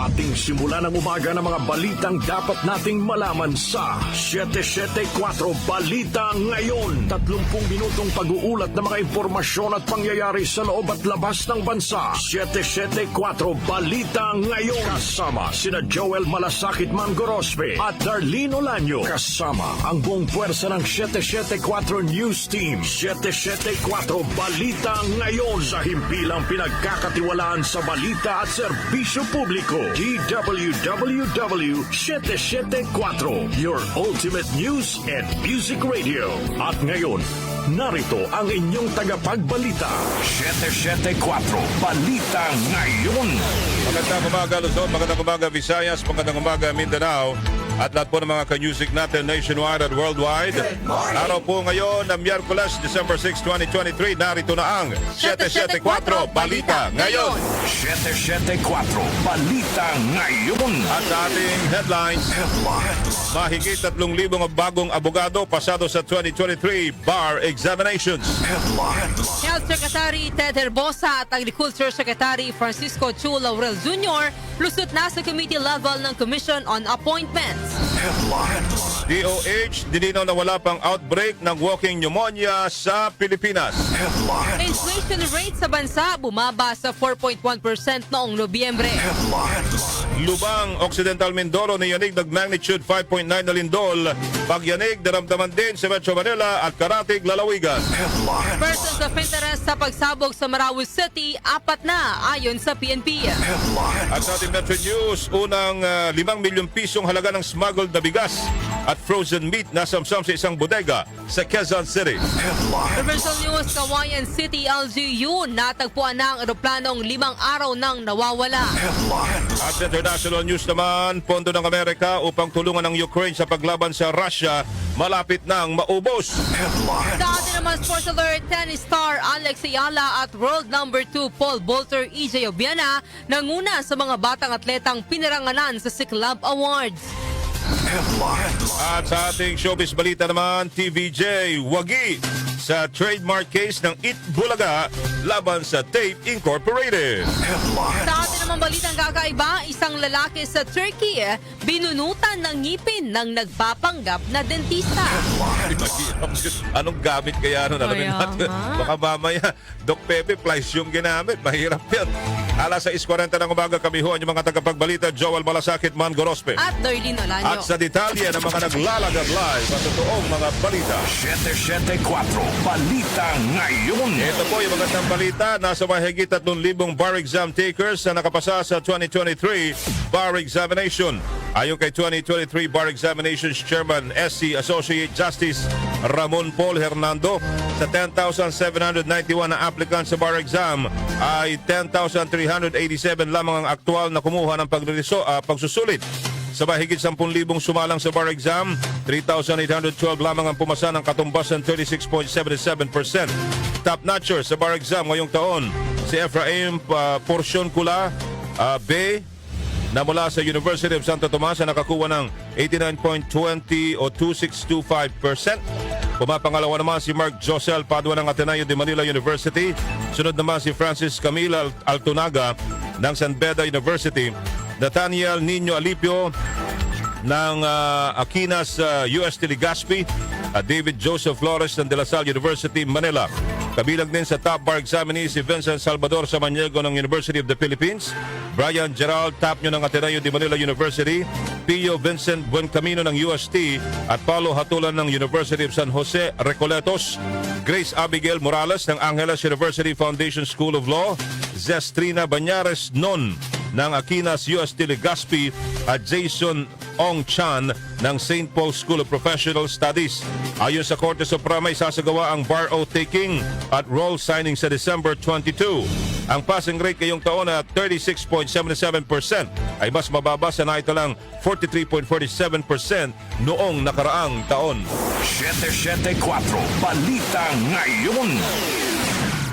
Ating simula ng umaga ng mga balitang dapat nating malaman sa 774 Balita Ngayon. 30 minutong pag-uulat ng mga impormasyon at pangyayari sa loob at labas ng bansa. 774 Balita Ngayon. Kasama sina Joel Malasakit Mangorospe at Darlene Olanyo. Kasama ang buong puwersa ng 774 News Team. 774 Balita Ngayon. Sa himpilang pinagkakatiwalaan sa balita at serbisyo publiko. DWWW 774, your ultimate news and music radio. At ngayon, narito ang inyong tagapagbalita. 774 Balita Ngayon. Magandang umaga Luzon, magandang umaga Visayas, magandang umaga Mindanao at lahat po ng mga ka-music natin nationwide at worldwide. Araw po ngayon na Miyerkules, December 6, 2023. Narito na ang 774 Balita Ngayon. 774 Balita Ngayon. At sa ating headlines, mahigit 3,000 bagong abogado pasado sa 2023 bar examinations. Health Secretary Ted Herbosa at Agriculture Secretary Francisco Chu Laurel Jr. lusot na sa committee level ng Commission on Appointments. DOH, dininaw na wala pang outbreak ng walking pneumonia sa Pilipinas. Inflation rate sa bansa bumaba sa 4.1% noong Nobyembre. Lubang Occidental Mindoro na yanig nag-magnitude 5.9 na lindol. Pagyanig naramdaman din sa Metro Manila at Karatig, Lalawigan. Persons of interest sa pagsabog sa Marawi City, 4 na ayon sa PNP. At sa ating Metro News, unang 5 milyong pisong halaga ng smuggled na bigas at frozen meat na samsam sa isang bodega sa Quezon City. Provincial News, Kawayan City, LGU, natagpuan na ang eroplanong 5 araw nang nawawala. At sa international news naman, pondo ng Amerika upang tulungan ang Ukraine sa paglaban sa Russia malapit nang maubos. Sa atin naman sports alert, tennis star Alex Ayala at world number 2 Paul Bolter EJ Obiana nanguna sa mga batang atletang pinarangalan sa Cyclub Awards. At sa ating showbiz balita naman, TVJ wagi sa trademark case ng Eat Bulaga laban sa Tape Incorporated. Sa atin naman balitang kakaiba, isang lalaki sa Turkey binunutan ng ngipin ng nagpapanggap na dentista. Anong gamit kaya ano? Alamin Kaya natin. nga. Baka mamaya, Doc Pepe, flies yung ginamit. Mahirap yan. Alas 6:40 ng umaga kami ho ang mga tagapagbalita, Joel Malasakit Mangorospe. At Darlene Olanyo. At sa detalye ng mga naglalagad live sa totoong mga balita. 774 Balita Ngayon. Ito po yung magandang balita. Nasa mahigit 3,000 bar exam takers na nakapasa sa 2023 bar examination. Ayon kay 2023 Bar Examinations Chairman SC Associate Justice Ramon Paul Hernando, sa 10,791 na applicants sa bar exam ay 10,387 lamang ang aktual na kumuha ng pagsusulit. Sa mahigit 10,000 sumalang sa bar exam, 3,812 lamang ang pumasa ng katumbasan 36.77%. Top-notcher sa bar exam ngayong taon, si Efraim Porcion Kula B na mula sa University of Santo Tomas na nakakuha ng 89.20 o 2625%. Pumapangalawa naman si Mark Josel Padua ng Ateneo de Manila University. Sunod naman si Francis Camille Altunaga ng San Beda University. Nathaniel Nino Alipio ng Aquinas UST Legazpi at David Joseph Flores ng De La Salle University, Manila. Kabilang din sa top bar examinee si Vincent Salvador Samaniego ng University of the Philippines, Brian Gerald Tapnio ng Ateneo de Manila University, Pio Vincent Buencamino ng UST at Paulo Hatulan ng University of San Jose, Recoletos, Grace Abigail Morales ng Angeles University Foundation School of Law, Zestrina Banyares Non ng Aquinas UST Legazpi at Jason Ong Chan ng St. Paul School of Professional Studies. Ayon sa Korte Suprema, isasagawa ang bar oath taking at roll signing sa December 22. Ang passing rate ngayong taon na 36.77% ay mas mababa sa naitalang 43.47% noong nakaraang taon. 774 Balita Ngayon.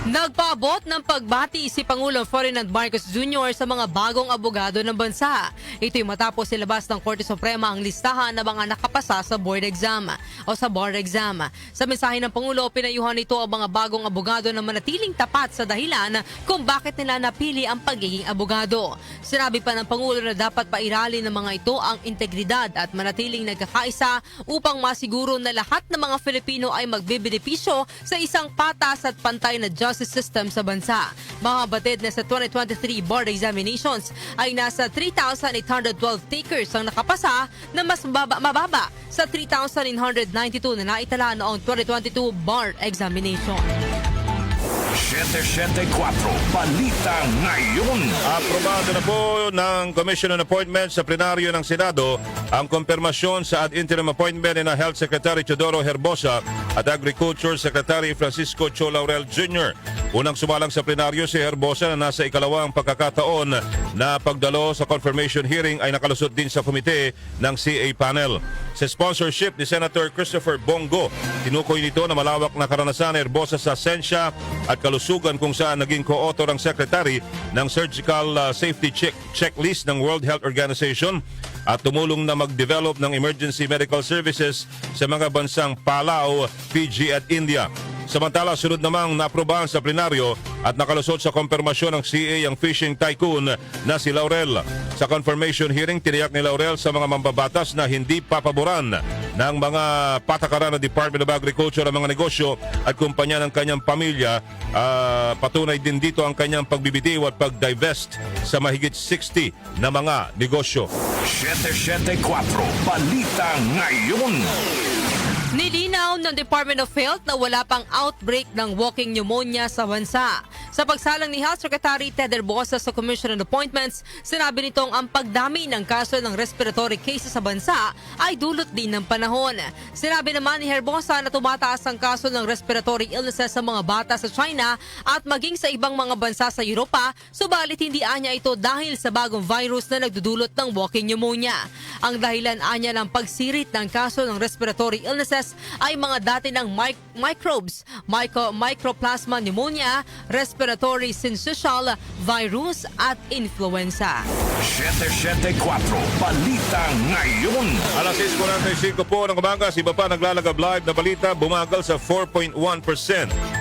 Nagpaabot ng pagbati si Pangulong Ferdinand Marcos Jr. sa mga bagong abogado ng bansa. Ito'y matapos ilabas ng Korte Suprema ang listahan ng mga nakapasa sa board exam o sa bar exam. Sa mensahe ng Pangulo, pinayuhan nito ang mga bagong abogado na manatiling tapat sa dahilan kung bakit nila napili ang pagiging abogado. Sinabi pa ng Pangulo na dapat pairalin ng mga ito ang integridad at manatiling nagkakaisa upang masiguro na lahat ng mga Filipino ay magbebenepisyo sa isang patas at pantay na justice system sa bansa. Mga batid na sa 2023 board examinations ay nasa 3,812 takers ang nakapasa na mas mababa sa 3,992 na naitala noong 2022 bar examination. 774 Balita Ngayon. Aprobado na po ng Commission on Appointments sa plenaryo ng Senado ang kumpirmasyon sa ad interim appointment na Health Secretary Teodoro Herbosa at Agriculture Secretary Francisco Cho Laurel Jr. Unang sumalang sa plenaryo si Herbosa na nasa ikalawang pagkakataon na pagdalo sa confirmation hearing ay nakalusot din sa komite ng CA panel. Sa sponsorship ni Senator Christopher Bongo, tinukoy nito na malawak na karanasan ni Herbosa sa sensya at kalusugan kung saan naging co-author ang secretary ng surgical safety checklist ng World Health Organization at tumulong na mag-develop ng emergency medical services sa mga bansang Palau, Fiji at India. Samantala, sunod namang naaprobahan sa plenaryo at nakalusot sa konfirmasyon ng CA ang fishing tycoon na si Laurel. Sa confirmation hearing, tiniyak ni Laurel sa mga mambabatas na hindi papaboran ng mga patakaran ng Department of Agriculture ang mga negosyo at kumpanya ng kanyang pamilya. Patunay din dito ang kanyang pagbibitiw at pag-divest sa mahigit 60 na mga negosyo. 774 Balita Ngayon. Nilinaw ng Department of Health na wala pang outbreak ng walking pneumonia sa bansa. Sa pagsalang ni Health Secretary Ted Herbosa sa Commission on Appointments, sinabi nitong ang pagdami ng kaso ng respiratory cases sa bansa ay dulot din ng panahon. Sinabi naman ni Herbosa na tumataas ang kaso ng respiratory illnesses sa mga bata sa China at maging sa ibang mga bansa sa Europa, subalit hindi anya ito dahil sa bagong virus na nagdudulot ng walking pneumonia. Ang dahilan anya ng pagsirit ng kaso ng respiratory illnesses ay mga dati ng microbes, mycoplasma pneumonia, respiratory syncytial virus at influenza. 774 Balita Ngayon. Alas 6:45 po ng umaga, iba pa naglalagab live na balita, bumagal sa 4.1%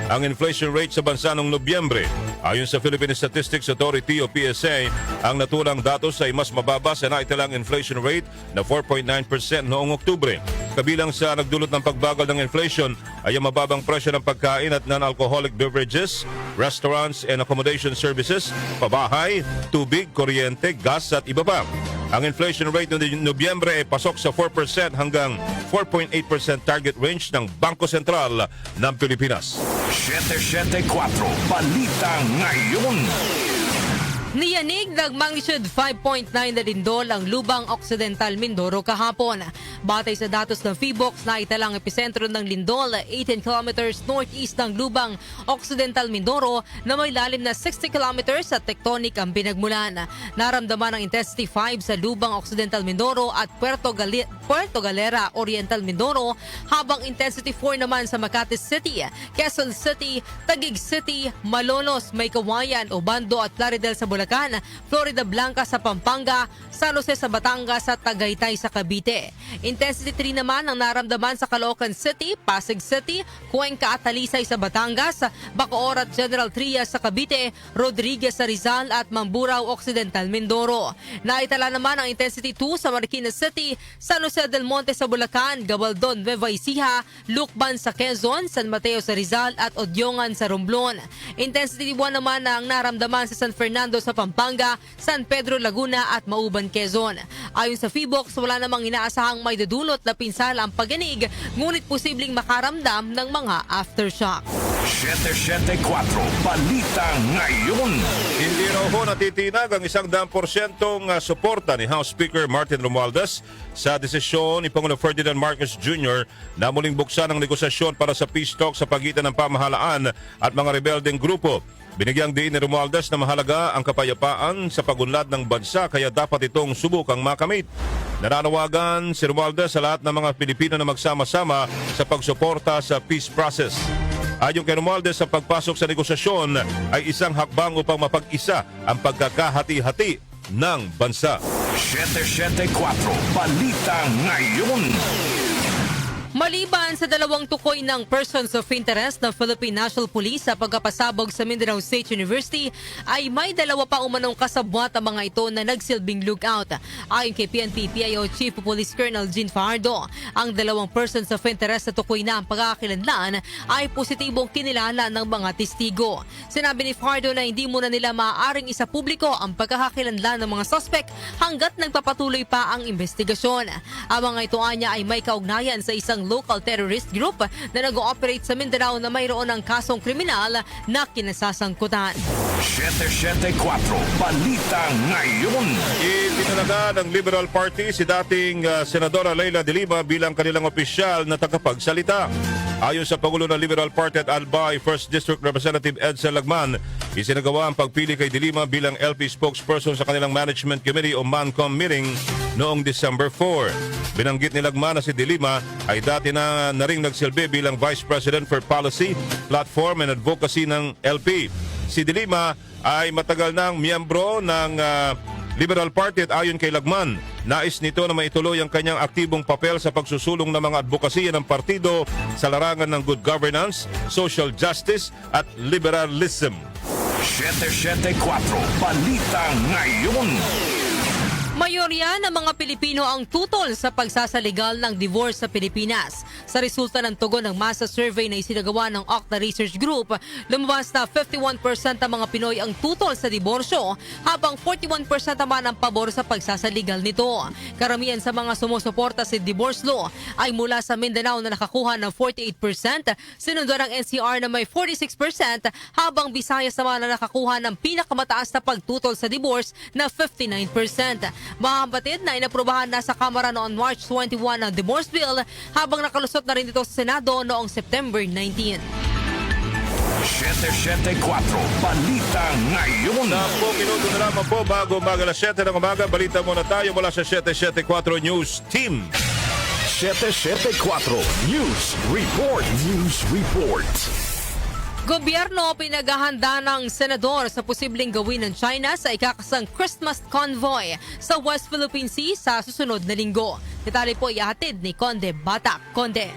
ang inflation rate sa bansa noong Nobyembre. Ayon sa Philippine Statistics Authority o PSA, ang natulang datos ay mas mababa sa naitalang inflation rate na 4.9% noong Oktubre. Kabilang sa nagdulot ng pagbagal ng inflation ay ang mababang presyo ng pagkain at non-alcoholic beverages, restaurants and accommodation services, pabahay, tubig, kuryente, gas at iba pa. Ang inflation rate noong Nobyembre ay pasok sa 4% hanggang 4.8% target range ng Bangko Sentral ng Pilipinas. 774 Balita Ngayon. Niyanig ng magnitude 5.9 na lindol ang Lubang Occidental Mindoro kahapon. Batay sa datos ng PHIVOLCS, naitalang epicentro ng lindol 18 kilometers northeast ng Lubang Occidental Mindoro na may lalim na 60 kilometers at tectonic ang pinagmulan. Naramdaman ang intensity 5 sa Lubang Occidental Mindoro at Puerto Galera Oriental Mindoro, habang intensity 4 naman sa Makati City, Quezon City, Taguig City, Malolos, Maykawayan, Obando at Plaridel sa Bulacan, Florida Blanca sa Pampanga, San Jose sa Batangas at Tagaytay sa Cavite. Intensity 3 naman ang naramdaman sa Caloocan City, Pasig City, Cuenca at Talisay sa Batangas, Bacoor at General Trias sa Cavite, Rodriguez sa Rizal at Mamburao Occidental Mindoro. Naitala naman ang intensity 2 sa Marikina City, San Jose del Monte sa Bulacan, Gabaldon, Nueva Ecija, Lucban sa Quezon, San Mateo sa Rizal at Odyongan sa Romblon. Intensity 1 naman ang naramdaman sa San Fernando sa Pampanga, San Pedro Laguna at Mauban, Quezon. Ayon sa PHIVOLCS, wala namang inaasahang may dudulot na pinsala ang pagyanig, ngunit posibleng makaramdam ng mga aftershock. 774 Balita Ngayon. Hindi raw ho natitinag ang 100% suporta ni House Speaker Martin Romualdez sa desisyon ni Pangulo Ferdinand Marcos Jr. na muling buksan ang negosasyon para sa peace talk sa pagitan ng pamahalaan at mga rebeldeng grupo. Binigyang diin ni Romualdez na mahalaga ang kapayapaan sa pagunlad ng bansa, kaya dapat itong subukang makamit. Nananawagan si Romualdez sa lahat ng mga Pilipino na magsama-sama sa pagsuporta sa peace process. Ayon kay Romualdez, sa pagpasok sa negosasyon ay isang hakbang upang mapag-isa ang pagkakahati-hati ng bansa. 774 Balita Ngayon. Maliban sa dalawang tukoy ng persons of interest ng Philippine National Police sa pagkapasabog sa Mindanao State University, ay may dalawa pa umanong kasabwat ang mga ito na nagsilbing lookout. Ayon kay PNP-PIO Chief of Police Colonel Jean Fajardo, ang dalawang persons of interest na tukoy na ang pagkakakilanlan ay positibong kinilala ng mga testigo. Sinabi ni Fajardo na hindi muna nila maaaring isa publiko ang pagkakakilanlan ng mga suspect hanggat nagpapatuloy pa ang investigasyon. Ang mga ito anya ay may kaugnayan sa isang local terrorist group na nag-ooperate sa Mindanao na mayroon ng kasong kriminal na kinasasangkutan. 774 Balita Ngayon. Itinalaga ng Liberal Party si dating Senadora Leila de Lima bilang kanilang opisyal na tagapagsalita. Ayon sa Pangulo ng Liberal Party at Albay 1st District Representative Edsel Lagman, isinagawa ang pagpili kay de Lima bilang LP spokesperson sa kanilang Management Committee o MANCOM meeting noong December 4. Binanggit ni Lagman na si de Lima ay dati na ring nagsilbi bilang Vice President for Policy, Platform and Advocacy ng LP. Si de Lima ay matagal nang miyembro ng Liberal Party at ayon kay Lagman, nais nito na maituloy ang kanyang aktibong papel sa pagsusulong ng mga advokasya ng partido sa larangan ng good governance, social justice at liberalism. 774 Balita Ngayon. Mayorya ng mga Pilipino ang tutol sa pagsasaligal ng divorce sa Pilipinas. Sa resulta ng tugon ng masa survey na isinagawa ng Okta Research Group, lumabas na 51% ang mga Pinoy ang tutol sa diborsyo, habang 41% naman ang pabor sa pagsasaligal nito. Karamihan sa mga sumusuporta sa divorce law ay mula sa Mindanao na nakakuha ng 48%, sinundan ng NCR na may 46%, habang Visayas naman na nakakuha ng pinakamataas na pagtutol sa divorce na 59%. Mahambatid na inaprobahan na sa Kamara noong March 21 ang divorce bill, habang nakalusot na rin ito sa Senado noong September 19. 774 Balita Ngayon. 10 minuto na lamang po bago umaga alas 7 ng umaga. Balita muna tayo mula sa 774 News Team. 774 News Report. News Report. Gobyerno pinaghahanda ng senador sa posibleng gawin ng China sa ikakasang Christmas convoy sa West Philippine Sea sa susunod na linggo. Detalye po ihahatid ni Conde Batak. Conde.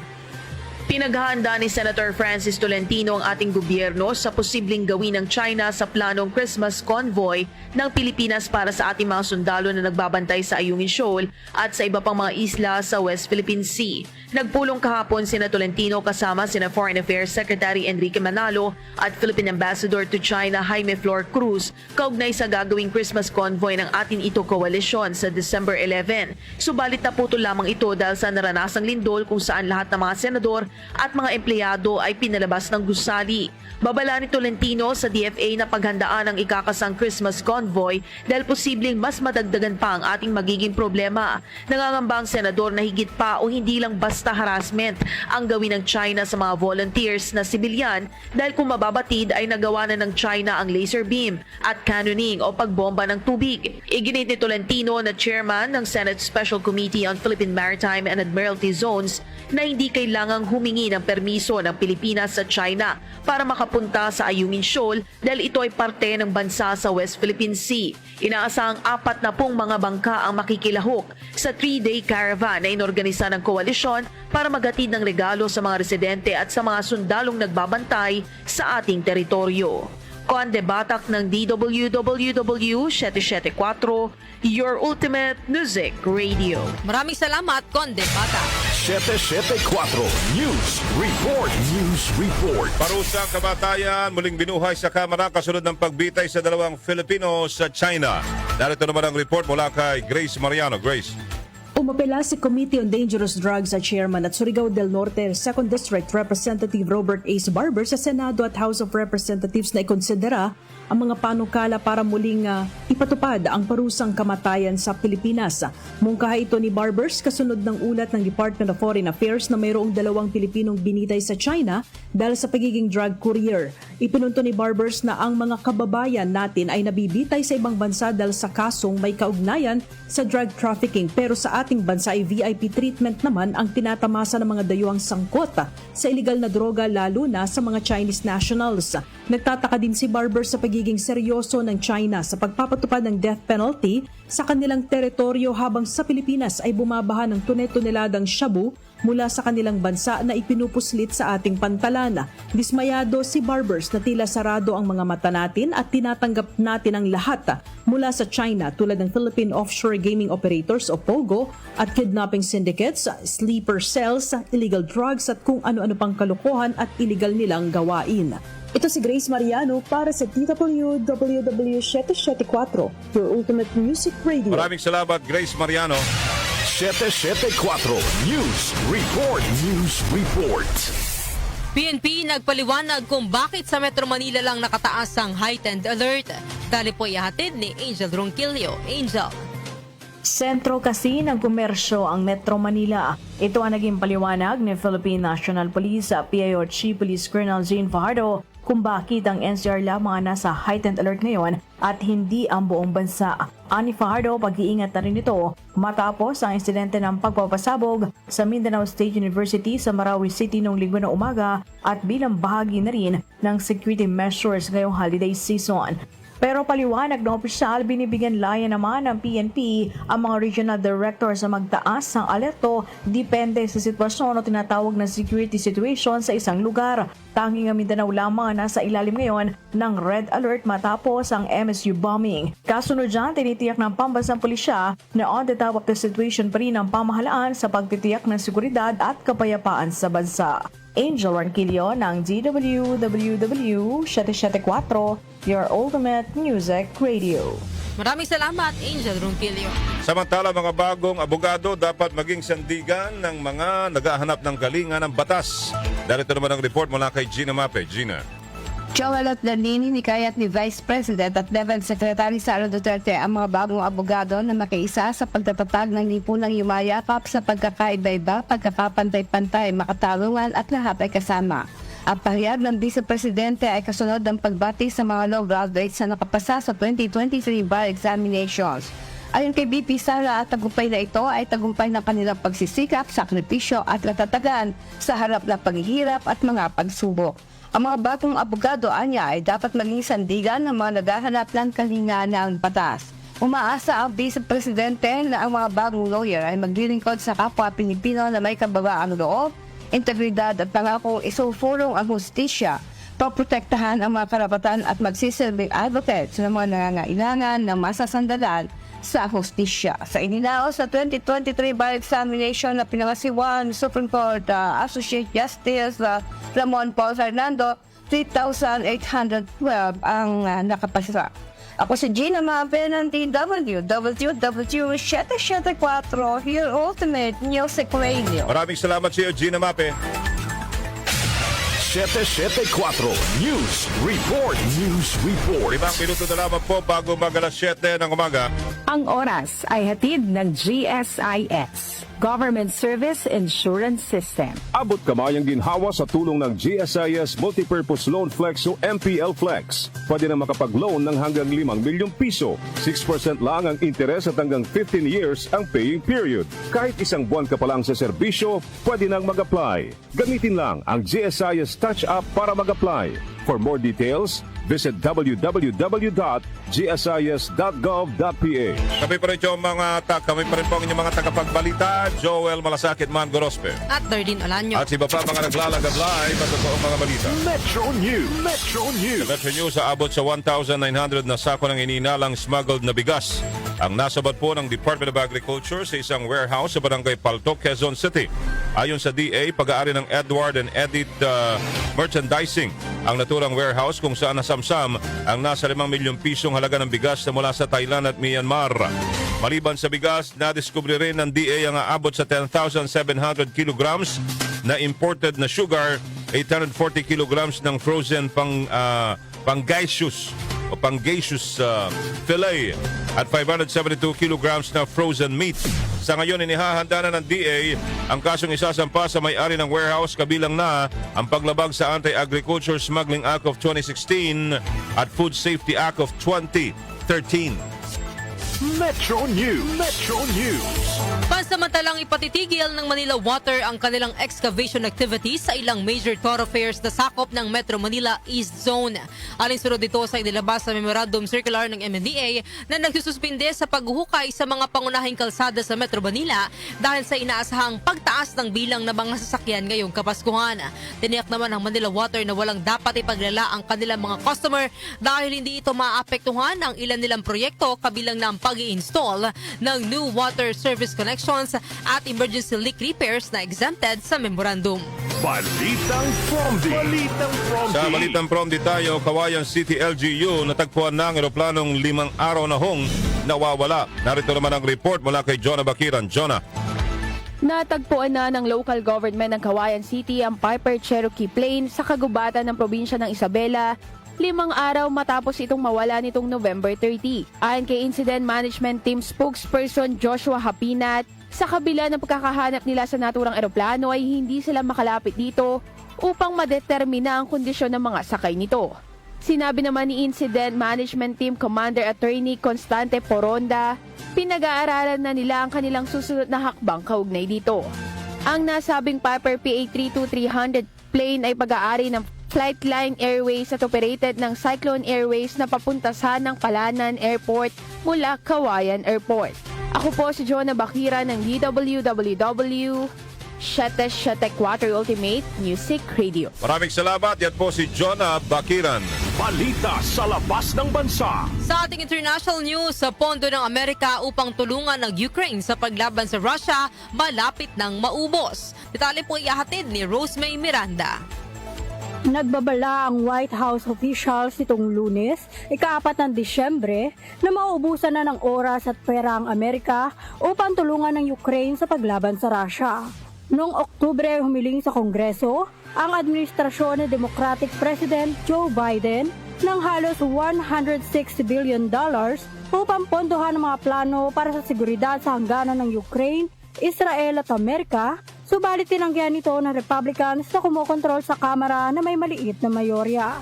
Pinaghahanda ni Senator Francis Tolentino ang ating gobyerno sa posibleng gawin ng China sa planong Christmas convoy ng Pilipinas para sa ating mga sundalo na nagbabantay sa Ayungin Shoal at sa iba pang mga isla sa West Philippine Sea. Nagpulong kahapon sina Tolentino kasama sina Foreign Affairs Secretary Enrique Manalo at Philippine Ambassador to China Jaime Flor Cruz kaugnay sa gagawing Christmas convoy ng atin ito koalisyon sa December 11. Subalit naputol lamang ito dahil sa naranasang lindol kung saan lahat ng mga senador at mga empleyado ay pinalabas ng gusali. Babala ni Tolentino sa DFA na paghandaan ang ikakasang Christmas convoy dahil posibleng mas madagdagan pa ang ating magiging problema. Nangangamba ang senador na higit pa o hindi lang basta harassment ang gawin ng China sa mga volunteers na sibilyan dahil kung mababatid ay nagawa na ng China ang laser beam at cannoning o pagbomba ng tubig. Iginit ni Tolentino na chairman ng Senate Special Committee on Philippine Maritime and Admiralty Zones na hindi kailangang humingi ng permiso ng Pilipinas sa China para makapunta sa Ayungin Shoal dahil ito ay parte ng bansa sa West Philippine Sea. Inaasahang 40 mga bangka ang makikilahok sa 3-day caravan na inorganisa ng koalisyon para maghatid ng regalo sa mga residente at sa mga sundalong nagbabantay sa ating teritoryo. Conde Batak ng DWWW 774, your ultimate music radio. Maraming salamat, Conde Batak. 774 News Report. News Report. Parusang kamatayan muling binuhay sa Kamara kasunod ng pagbitay sa dalawang Filipino sa China. Narito naman ang report mula kay Grace Mariano. Grace. Umapela si Committee on Dangerous Drugs at Chairman at Surigao del Norte 2nd District Representative Robert Ace Barber sa Senado at House of Representatives na ikonsidera ang mga panukala para muling ipatupad ang parusang kamatayan sa Pilipinas. Mungkaha ito ni Barbers kasunod ng ulat ng Department of Foreign Affairs na mayroong 2 Pilipinong binitay sa China dahil sa pagiging drug courier. Ipinunto ni Barbers na ang mga kababayan natin ay nabibitay sa ibang bansa dahil sa kasong may kaugnayan sa drug trafficking, pero sa ating bansa ay VIP treatment naman ang tinatamasa ng mga dayuhang sangkot sa iligal na droga, lalo na sa mga Chinese nationals. Nagtataka din si Barber sa pagiging seryoso ng China sa pagpapatupad ng death penalty sa kanilang teritoryo habang sa Pilipinas ay bumabaha ng tone-toneladang shabu mula sa kanilang bansa na ipinupuslit sa ating pantalan. Dismayado si Barbers na tila sarado ang mga mata natin at tinatanggap natin ang lahat mula sa China tulad ng Philippine Offshore Gaming Operators o POGO at kidnapping syndicates, sleeper cells, illegal drugs at kung ano-ano pang kalokohan at illegal nilang gawain. Ito si Grace Mariano para sa DWWW 774, your ultimate music radio. Maraming salamat, Grace Mariano. 774 News Report. News Report. PNP nagpaliwanag kung bakit sa Metro Manila lang nakataas ang heightened alert. Tali po ihatid ni Angel Ronquillo. Angel. Sentro kasi ng komersyo ang Metro Manila. Ito ang naging paliwanag ni Philippine National Police PIO Chief Police Colonel Jane Fajardo kung bakit ang NCR lamang nasa heightened alert ngayon at hindi ang buong bansa. Ani Fajardo, pag-iingat na rin ito matapos ang insidente ng pagpapasabog sa Mindanao State University sa Marawi City noong Linggo na umaga at bilang bahagi na rin ng security measures ngayong holiday season. Pero paliwanag ng opisyal, binibigyan laya naman ng PNP ang mga regional directors sa magtaas ng alerto depende sa sitwasyon o tinatawag na security situation sa isang lugar. Tanging ang Mindanao lamang nasa ilalim ngayon ng red alert matapos ang MSU bombing. Kasunod dyan, tinitiyak ng pambansang pulisya na on the top of the situation pa rin ang pamahalaan sa pagtitiyak ng seguridad at kapayapaan sa bansa. Angel Ronquillo ng DWWW 774, your ultimate music radio. Maraming salamat, Angel Ronquillo. Samantala, mga bagong abogado dapat maging sandigan ng mga naghahanap ng galingan ng batas. Darito naman ang report mula kay Gina Mape. Gina. Joel Otlanini, nikayat ni Vice President at Level Secretary Sara Duterte ang mga bagong abogado na makiisa sa pagtatatag ng lipunang yumayakap sa pagkakaiba-iba, pagkakapantay-pantay, makatarungan at lahat ay kasama. Ang pahayag ng Vice Presidente ay kasunod ng pagbati sa mga law graduates na nakapasa sa 2023 bar examinations. Ayon kay BP Sara, at tagumpay na ito ay tagumpay ng kanilang pagsisikap, sakripisyo at katatagan sa harap ng paghihirap at mga pagsubok. Ang mga bagong abogado anya ay dapat maging sandigan ng mga naghahanap ng kalinga ng batas. Umaasa ang Vice Presidente na ang mga bagong lawyer ay maglilingkod sa kapwa Pilipino na may kababaang loob, integridad at pangakong isulfurong ang hustisya, paprotektahan ang mga karapatan at magsisilbing advocate sa mga nangangailangan ng masasandalan sa hustisya. Sa ininaos sa 2023 bar examination na pinangasiwan Supreme Court Associate Justice Ramon Paul Fernando, 3,812 ang nakapasa. Ako si Gina Mape ng DWWW 774, your ultimate music radio. Maraming salamat sa iyo, Gina Mape. 774 News Report. News Report. 5 minuto na lamang po bago mag-alas 7 ng umaga. Ang oras ay hatid ng GSIS, Government Service Insurance System. Abot kamay ang ginhawa sa tulong ng GSIS Multipurpose Loan Flex o MPL Flex. Pwede na makapag-loan ng hanggang 5 milyong piso. 6% lang ang interes at hanggang 15 years ang paying period. Kahit isang buwan ka pa lang sa serbisyo, pwede nang mag-apply. Gamitin lang ang GSIS Touch App para mag-apply. For more details, visit www.gsis.gov.ph. Kami pa rin po ang inyong mga tagapagbalita, Joel Malasakit Mangorospe. At Darlene Olanyo. At si iba pa mga naglalagablay sa totoong mga balita. Metro News. Metro News. Sa Metro News, aabot sa 1,900 na sako ng ininalang smuggled na bigas ang nasabat po ng Department of Agriculture sa isang warehouse sa Barangay Paltok, Quezon City. Ayon sa DA, pag-aari ng Edward and Edith Merchandising ang naturang warehouse kung saan nasamsam ang nasa 5 milyong pisong halaga ng bigas na mula sa Thailand at Myanmar. Maliban sa bigas, nadiskubre rin ng DA ang aabot sa 10,700 kilograms na imported na sugar, 840 kilograms ng frozen pang gaseous o Pangasius fillet at 572 kilograms na frozen meat. Sa ngayon, inihahanda na ng DA ang kasong isasampa sa may-ari ng warehouse kabilang na ang paglabag sa Anti-Agriculture Smuggling Act of 2016 at Food Safety Act of 2013. Metro News. Metro News. Pansamantalang ipatitigil ng Manila Water ang kanilang excavation activities sa ilang major thoroughfares na sakop ng Metro Manila East Zone. Alinsunod dito sa inilabas sa Memorandum Circular ng MMDA na nagsususpinde sa paghuhukay sa mga pangunahing kalsada sa Metro Manila dahil sa inaasahang pagtaas ng bilang ng mga sasakyan ngayong Kapaskuhan. Tiniyak naman ng Manila Water na walang dapat ipaglala ang kanilang mga customer dahil hindi ito maapektuhan ang ilan nilang proyekto kabilang ng pag-i-install ng new water service connections at emergency leak repairs na exempted sa memorandum. Balitang Promdi. Sa Balitang Promdi tayo, Kawayan City LGU natagpuan ng eroplanong 5 araw na hong nawawala. Narito naman ang report mula kay Jonah Bakiran. Jonah. Natagpuan na ng local government ng Kawayan City ang Piper Cherokee plane sa kagubatan ng probinsya ng Isabela 5 araw matapos itong mawala nitong November 30. Ayon kay Incident Management Team spokesperson Joshua Hapinat, sa kabila ng pagkakahanap nila sa naturang eroplano ay hindi sila makalapit dito upang madetermina ang kondisyon ng mga sakay nito. Sinabi naman ni Incident Management Team Commander Attorney Constante Poronda, pinag-aaralan na nila ang kanilang susunod na hakbang kaugnay dito. Ang nasabing Piper PA32300 plane ay pag-aari ng Flightline Airways at operated ng Cyclone Airways na papuntasan ng Palanan Airport mula Kawayan Airport. Ako po si Jonah Bakira ng DWWW 774 Ultimate Music Radio. Maraming salamat. Yan po si Jonah Bakiran. Balita sa labas ng bansa. Sa ating international news, sa pondo ng Amerika upang tulungan ng Ukraine sa paglaban sa Russia, malapit nang maubos. Detalye po ihahatid ni Rosemary Miranda. Nagbabala ang White House officials nitong Lunes, ika-4 ng Disyembre, na mauubusan na ng oras at pera ang Amerika upang tulungan ng Ukraine sa paglaban sa Russia. Noong Oktubre humiling sa Kongreso, ang administrasyon ni Democratic President Joe Biden ng halos $106 billion upang pondohan ang mga plano para sa seguridad sa hangganan ng Ukraine, Israel at Amerika, subalit tinanggihan ito ng Republicans na kumokontrol sa Kamara na may maliit na mayorya.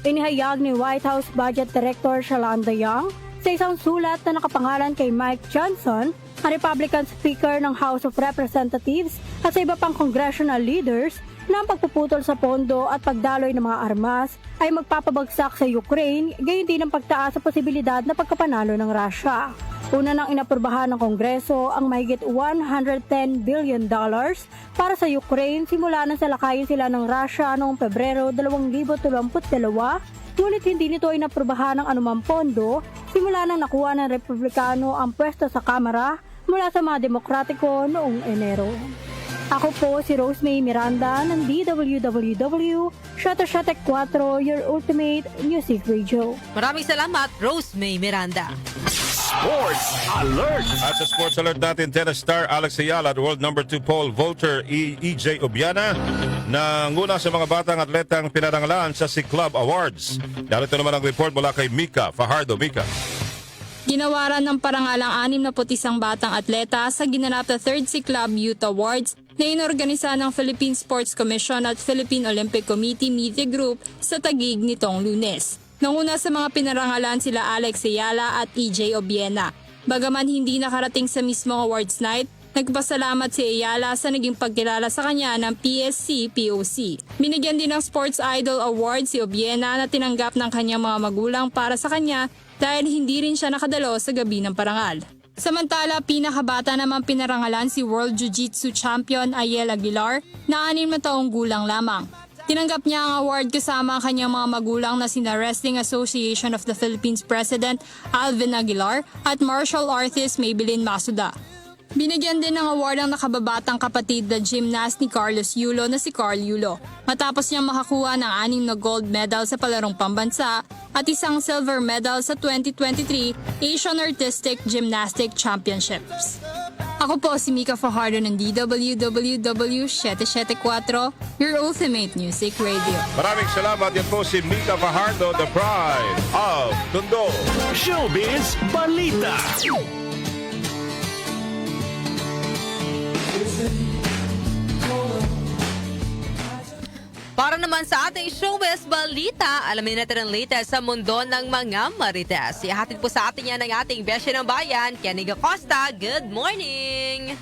Inihayag ni White House Budget Director Shalanda Young sa isang sulat na nakapangalan kay Mike Johnson, ang Republican Speaker ng House of Representatives at sa iba pang congressional leaders, na ang pagpuputol sa pondo at pagdaloy ng mga armas ay magpapabagsak sa Ukraine, gayon din ang pagtaas sa posibilidad na pagkapanalo ng Russia. Una nang inaprubahan ng Kongreso ang mahigit $110 billion para sa Ukraine simula nang salakayin sila ng Russia noong Pebrero 2022, ngunit hindi nito inaprubahan ng anumang pondo simula nang nakuha ng Republikano ang pwesto sa Kamara mula sa mga Demokratiko noong Enero. Ako po si Rosemary Miranda ng DWWW 774, your ultimate music radio. Maraming salamat, Rosemary Miranda. Sports Alert! At sa Sports Alert natin, tennis star Alex Ayala at world number 2 pole vaulter EJ Obiana na nguna sa mga batang atletang pinarangalan sa SIC Club Awards. Narito naman ang report mula kay Mika Fajardo. Mika. Ginawaran ng parangalang 61 batang atleta sa ginanap na 3rd SIC Club Youth Awards na inorganisa ng Philippine Sports Commission at Philippine Olympic Committee Media Group sa Taguig nitong Lunes. Nanguna sa mga pinarangalan sila Alex Ayala at EJ Obiena. Bagaman hindi nakarating sa mismong awards night, nagpasalamat si Ayala sa naging pagkilala sa kanya ng PSC-POC. Binigyan din ng Sports Idol Award si Obiena na tinanggap ng kanyang mga magulang para sa kanya dahil hindi rin siya nakadalo sa gabi ng parangal. Samantala, pinakabata naman pinarangalan si World Jiu-Jitsu Champion Ayel Aguilar na 6 na taong gulang lamang. Tinanggap niya ang award kasama ang kanyang mga magulang na sina Wrestling Association of the Philippines President Alvin Aguilar at martial artist Maybelline Masuda. Binigyan din ng award ang nakababatang kapatid na gymnast ni Carlos Yulo na si Carl Yulo, matapos niyang makakuha ng 6 na gold medal sa palarong pambansa at 1 silver medal sa 2023 Asian Artistic Gymnastic Championships. Ako po si Mika Fajardo ng DWWW 774, your ultimate music radio. Maraming salamat. Yan po si Mika Fajardo, the pride of Tondo. Showbiz Balita. Para naman sa ating showbiz balita, alamin natin ang latest sa mundo ng mga marites. Ihatid po sa atin yan ng ating Beshi ng Bayan, Kenny Acosta. Good morning!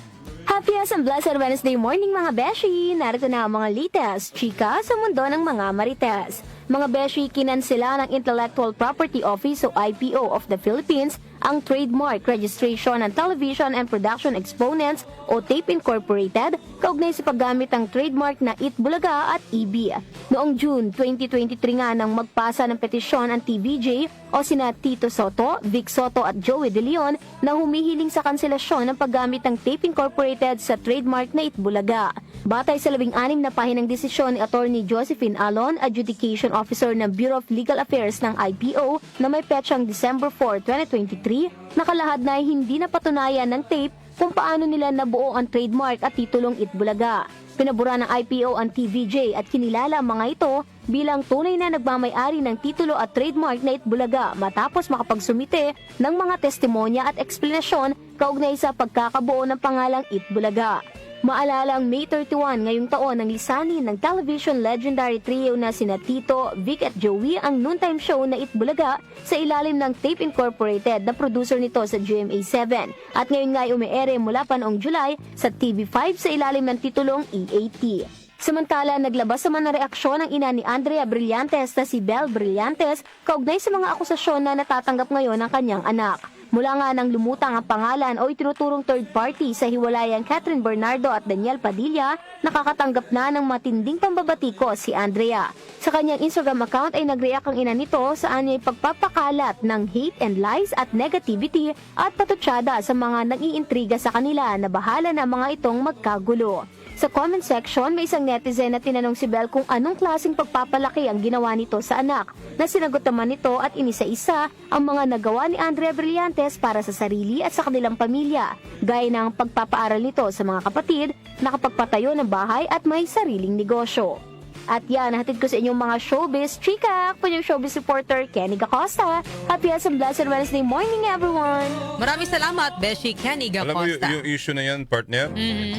Happy and blessed Wednesday morning mga Beshi! Narito na ang mga latest chika sa mundo ng mga marites. Mga Beshi, kinansela ng Intellectual Property Office o IPO of the Philippines ang trademark registration ng Television and Production Exponents o TAPE Incorporated kaugnay sa paggamit ng trademark na Itbulaga at EB. Noong June 2023 nga nang magpasa ng petisyon ang TVJ o sina Tito Soto, Vic Soto at Joey De Leon na humihiling sa kanselasyon ng paggamit ng TAPE Incorporated sa trademark na Itbulaga. Batay sa 16 na pahinang desisyon ni Attorney Josephine Alon, Adjudication Officer ng Bureau of Legal Affairs ng IPO na may petsang December 4, 2023, nakalahad na ay hindi napatunayan ng TAPE kung paano nila nabuo ang trademark at titulong Itbulaga. Pinabura ng IPO ang TVJ at kinilala ang mga ito bilang tunay na nagmamay-ari ng titulo at trademark na Itbulaga matapos makapagsumite ng mga testimonya at eksplanasyon kaugnay sa pagkakabuo ng pangalang Itbulaga. Maalalang May 31 ngayong taon ang lisanin ng television legendary trio na sina Tito, Vic at Joey ang noontime show na Itbulaga sa ilalim ng TAPE Incorporated na producer nito sa GMA7 at ngayon nga ay umiere mula pa noong July sa TV5 sa ilalim ng titulong EAT. Samantala, naglabas naman ng reaksyon ang ina ni Andrea Brillantes na si Belle Brillantes kaugnay sa mga akusasyon na natatanggap ngayon ng kanyang anak. Mula nga nang lumutang ang pangalan o itinuturong third party sa hiwalayang Catherine Bernardo at Daniel Padilla, nakakatanggap na ng matinding pambabatiko si Andrea. Sa kanyang Instagram account ay nag-react ang ina nito sa anyay pagpapakalat ng hate and lies at negativity at patutsada sa mga nag-iintriga sa kanila na bahala na mga itong magkagulo. Sa comment section, may isang netizen na tinanong si Belle kung anong klaseng pagpapalaki ang ginawa nito sa anak, na sinagot naman nito at inisa-isa ang mga nagawa ni Andrea Brillantes para sa sarili at sa kanilang pamilya, gaya ng pagpapaaral nito sa mga kapatid, nakapagpatayo ng bahay at may sariling negosyo. At yan, hatid ko sa inyong mga showbiz chika. Ako yung showbiz reporter, Kenny Acosta. Happy and blessed Wednesday morning, everyone! Maraming salamat, Beshi Kenny Alam mo Acosta. yung issue na yan, partner?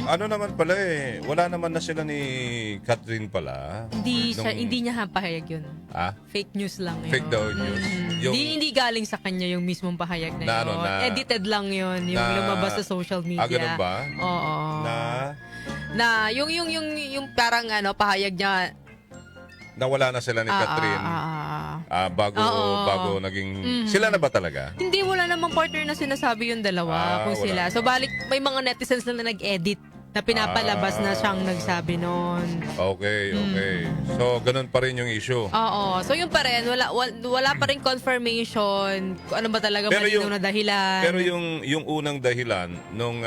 Ano naman pala wala naman na sila ni Catherine pala. Hindi niya pahayag yun. Ah? Fake news lang yun. Fake daw news. Hindi galing sa kanya yung mismong pahayag na yun. Edited lang yun, yung lumabas sa social media. Ganun ba? Oo. Na yung parang pahayag niya nawala na sila ni Catherine. Bago naging sila na ba talaga? Hindi, wala namang partner na sinasabi yung dalawa kung sila. So balik may mga netizens na nag-edit na pinapalabas na siyang nagsabi noon. Okay. So ganun pa rin yung issue. Oo. So yun pa rin, wala pa rin confirmation kung ano ba talaga malinaw na dahilan. Pero yung unang dahilan nung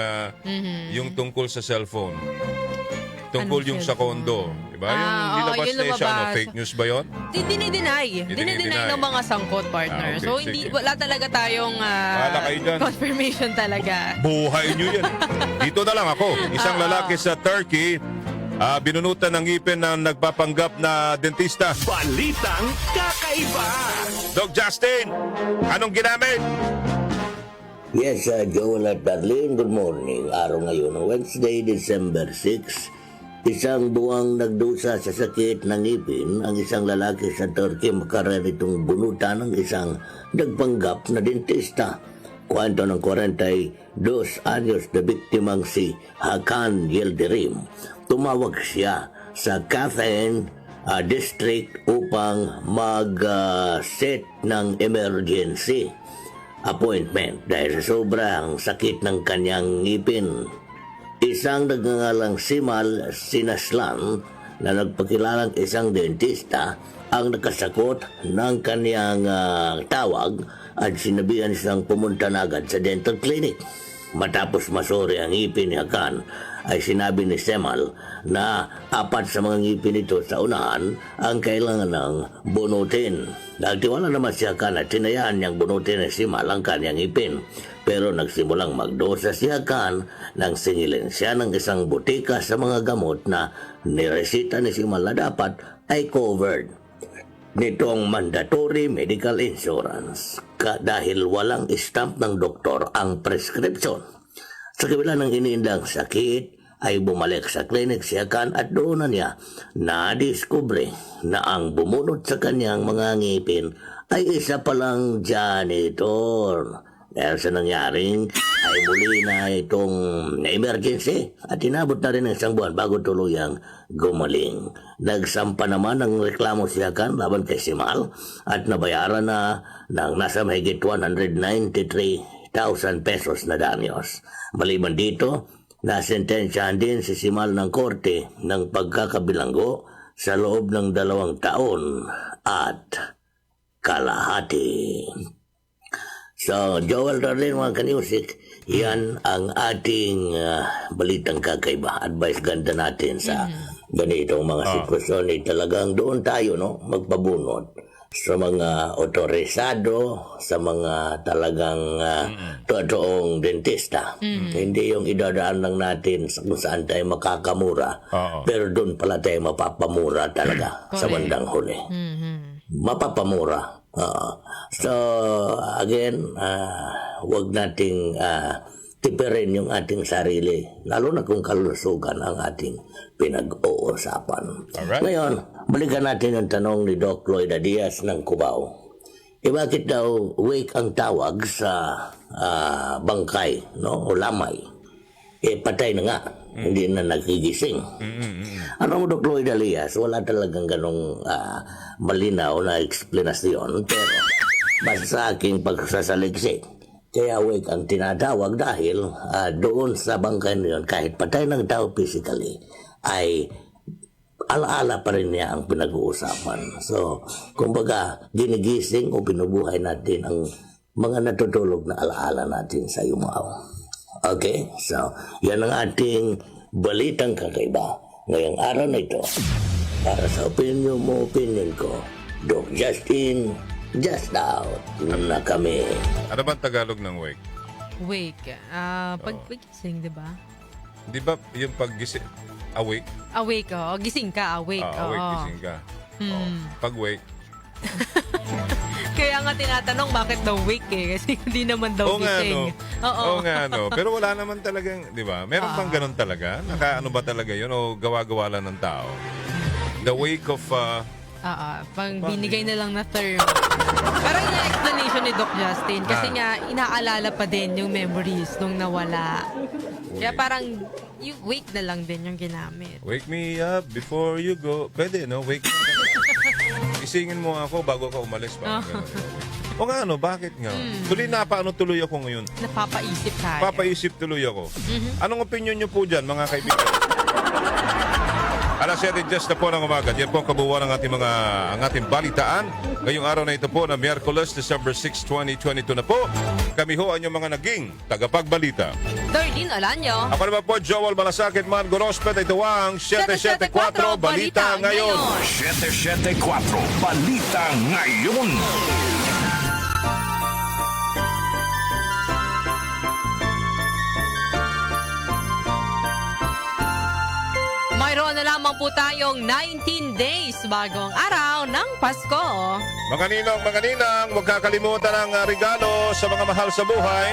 yung tungkol sa cellphone. Tungkol yung sa kondo. Diba? Yung nilabas na fake news ba yun? Dinideny ng mga sangkot, partner. So wala talaga tayong confirmation talaga. Buhay nyo yan. Dito na lang ako. Isang lalaki sa Turkey, binunutan ng ngipin ng nagpapanggap na dentista. Balitang kakaiba. Doc Justin, anong ginamit? Yes, Joel at Darlene, good morning. Araw ngayon, Wednesday, December 6. Isang buwang nagdusa sa sakit ng ngipin ang isang lalaki sa Turkey makaroon itong bunutan ng isang nagpanggap na dentista. Kwento ng 42 anyos na biktimang si Hakan Yildirim. Tumawag siya sa Kathleen District upang mag-set ng emergency appointment dahil sa sobrang sakit ng kanyang ngipin. Isang nagngangalang Simal Sinaslan na nagpakilalang isang dentista ang nakasakot ng kanyang tawag at sinabihan siyang pumunta na agad sa dental clinic. Matapos masuri ang ngipin ni Hakan, ay sinabi ni Semal na 4 sa mga ngipin nito sa unahan ang kailangan ng bunutin. Nagtiwala naman si Hakan at sinayaan niyang bunutin ni Semal ang kanyang ngipin. pero nagsimulang magdosa siya kan nang singilin siya ng isang butika sa mga gamot na niresita ni Simal na dapat ay covered nitong mandatory medical insurance dahil walang stamp ng doktor ang prescription. Sa kabila ng iniindang sakit, ay bumalik sa klinik siya kan at doon na niya nadiskubre na ang bumunot sa kanyang mga ngipin ay isa palang janitor. Dahil sa nangyaring ay muli na itong emergency at inabot na rin ng isang buwan bago tuluyang gumaling. Nagsampa naman ng reklamo siya kan laban kay Simal at nabayaran na ng nasa mahigit 193,000 pesos na danyos. Maliban dito, nasentensyahan din si Simal ng korte ng pagkakabilanggo sa loob ng 2 taon at kalahati. So, Joel Darlene, mga kaniusik, yan ang ating balitang kakaiba. Advice ganda natin sa ganitong mga sitwasyon. Talagang doon tayo, no, magpabunot sa mga otorisado, sa mga talagang totoong dentista. Hindi yung idadaan lang natin sa kung saan tayo makakamura. Pero doon pala tayo mapapamura talaga sa bandang huli. Mapapamura. So, again, wag nating tipirin yung ating sarili, lalo na kung kalusugan ang ating pinag-uusapan. Alright. Ngayon, balikan natin yung tanong ni Doc Lloyd Diaz ng Cubao. Bakit daw wake ang tawag sa bangkay, no, o lamay? Patay na nga, hindi na nagigising. Ano mo, Doc Lloyd Diaz, wala talagang ganong malinaw na eksplanasyon, pero basta sa aking pagsasaliksik, kaya wake ang tinatawag dahil doon sa bangkay na yun, kahit patay ng tao physically, ay alaala pa rin niya ang pinag-uusapan. So, kumbaga, ginigising o binubuhay natin ang mga natutulog na alaala natin sa yumaw. Okay? So, yan ang ating balitang kakaiba ngayong araw na ito. Para sa opinion mo, opinion ko, Doc Justin, just out na kami. Ano ba ang Tagalog ng wake? Wake. Paggising, di ba? Di ba yung paggising? Awake? Awake, oh. Gising ka, awake. Awake, gising ka. Pag-wake. Kaya nga tinatanong bakit daw wake eh. Kasi hindi naman daw gising. Oo nga, no. Pero wala naman talagang, di ba? Meron bang ganun talaga? Nakaano ba talaga yun? O gawa-gawa lang ng tao? The wake of... pang binigay na lang na term. Parang yung explanation ni Doc Justin. Kasi nga, inaalala pa din yung memories nung nawala. Kaya parang, yung wake na lang din yung ginamit. Wake me up before you go. Pwede, no? Wake me up. Isingin mo ako bago ka umalis. O nga, ano? Bakit nga? Tuloy na paano tuloy ako ngayon? Napapaisip tayo. Papaisip tuloy ako. Anong opinion nyo po dyan, mga kaibigan? Alas 7 just na po ng umaga. Yan po ang kabuuan ng ang ating balitaan. Ngayong araw na ito po na Miyerkules, December 6, 2022 na po. Kami ho ang inyong mga naging tagapagbalita. Darlene Alanyo. Ako naman po, Joel Malasakit, Man Gorospet. Ito ang 774 Balita Ngayon. 774 Balita Ngayon. Mayroon na lamang po tayong 19 days bagong araw ng Pasko. Mga ninong, mga ninang, huwag kakalimutan ang regalo sa mga mahal sa buhay.